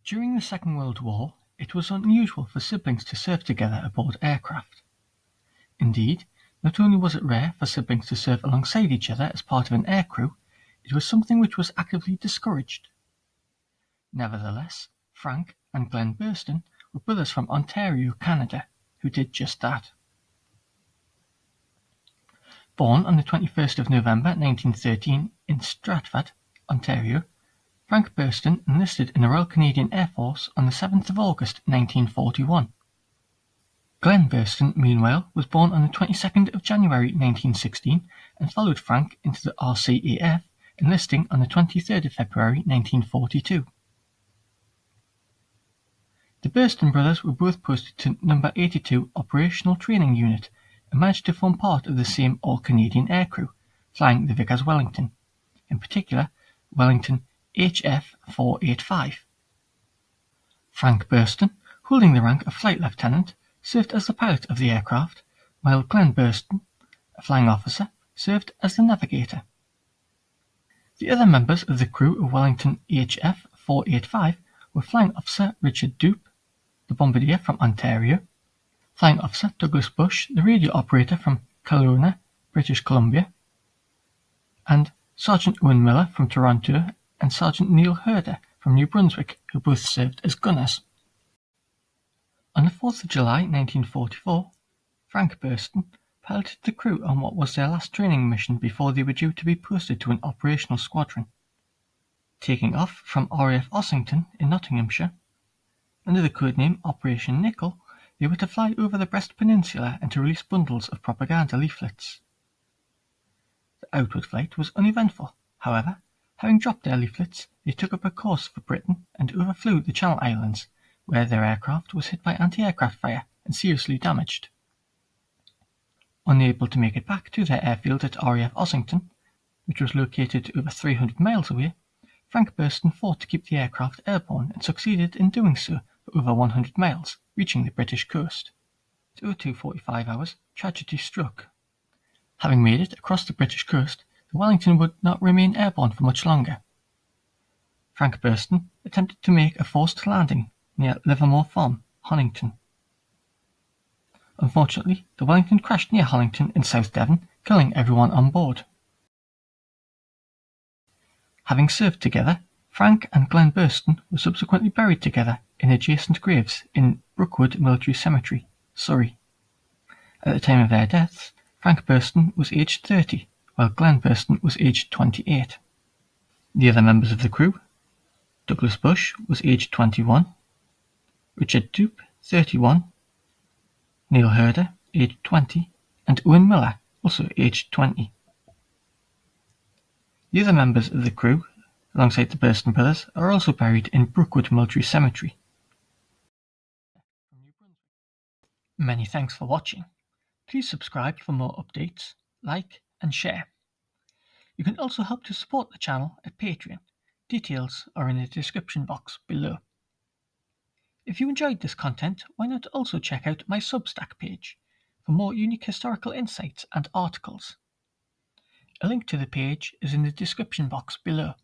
During the Second World War, it was unusual for siblings to serve together aboard aircraft. Indeed, not only was it rare for siblings to serve alongside each other as part of an aircrew, it was something which was actively discouraged. Nevertheless, Frank and Glen Burston were brothers from Ontario, Canada, who did just that. Born on the 21st of November 1913 in Stratford, Ontario, Frank Burston enlisted in the Royal Canadian Air Force on the 7th of August 1941. Glen Burston, meanwhile, was born on the 22nd of January 1916 and followed Frank into the RCAF, enlisting on the 23rd of February 1942. The Burston brothers were both posted to No. 82 Operational Training Unit and managed to form part of the same all-Canadian aircrew, flying the Vickers Wellington, in particular Wellington HF 485. Frank Burston, holding the rank of flight lieutenant, served as the pilot of the aircraft, while Glen Burston, a flying officer, served as the navigator. The other members of the crew of Wellington HF 485 were Flying Officer Richard Dupe, the bombardier from Ontario, Flying Officer Douglas Bush, the radio operator from Kelowna, British Columbia, and Sergeant Owen Miller from Toronto and Sergeant Neil Herder from New Brunswick, who both served as gunners. On the 4th of July 1944, Frank Burston piloted the crew on what was their last training mission before they were due to be posted to an operational squadron. Taking off from RAF Ossington in Nottinghamshire, under the codename Operation Nickel, they were to fly over the Brest Peninsula and to release bundles of propaganda leaflets. The outward flight was uneventful. However, having dropped their leaflets, they took up a course for Britain and overflew the Channel Islands, where their aircraft was hit by anti-aircraft fire and seriously damaged. Unable to make it back to their airfield at RAF Ossington, which was located over 300 miles away, Frank Burston fought to keep the aircraft airborne and succeeded in doing so for over 100 miles, reaching the British coast. At 02:45 hours, tragedy struck. Having made it across the British coast, the Wellington would not remain airborne for much longer. Frank Burston attempted to make a forced landing near Livermore Farm, Honington. Unfortunately, the Wellington crashed near Honington in South Devon, killing everyone on board. Having served together, Frank and Glen Burston were subsequently buried together in adjacent graves in Brookwood Military Cemetery, Surrey. At the time of their deaths, Frank Burston was aged 30, while Glen Burston was aged 28. The other members of the crew, Douglas Bush was aged 21, Richard Dupe, 31, Neil Herder, aged 20, and Owen Miller, also aged 20. The other members of the crew, alongside the Burston brothers, are also buried in Brookwood Military Cemetery. Many thanks for watching. Please subscribe for more updates, like and share. You can also help to support the channel at Patreon. Details are in the description box below. If you enjoyed this content, why not also check out my Substack page for more unique historical insights and articles. A link to the page is in the description box below.